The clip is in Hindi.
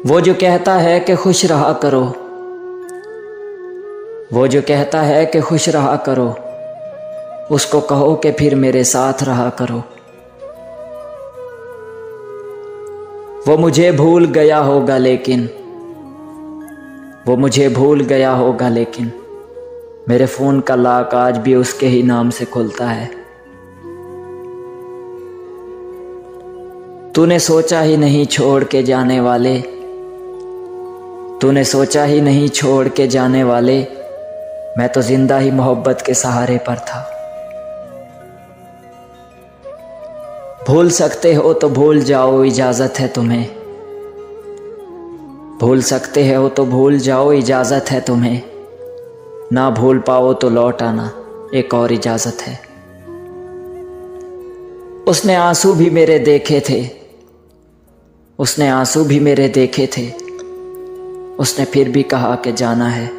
वो जो कहता है कि खुश रहा करो, वो जो कहता है कि खुश रहा करो, उसको कहो कि फिर मेरे साथ रहा करो। वो मुझे भूल गया होगा लेकिन, वो मुझे भूल गया होगा लेकिन मेरे फ़ोन का लॉक आज भी उसके ही नाम से खुलता है। तूने सोचा ही नहीं छोड़ के जाने वाले, तूने सोचा ही नहीं छोड़ के जाने वाले, मैं तो जिंदा ही मोहब्बत के सहारे पर था। भूल सकते हो तो भूल जाओ, इजाज़त है तुम्हें। भूल सकते हो तो भूल जाओ, इजाज़त है तुम्हें। ना भूल पाओ तो लौट आना, एक और इजाज़त है। उसने आंसू भी मेरे देखे थे, उसने आंसू भी मेरे देखे थे, उसने फिर भी कहा कि जाना है।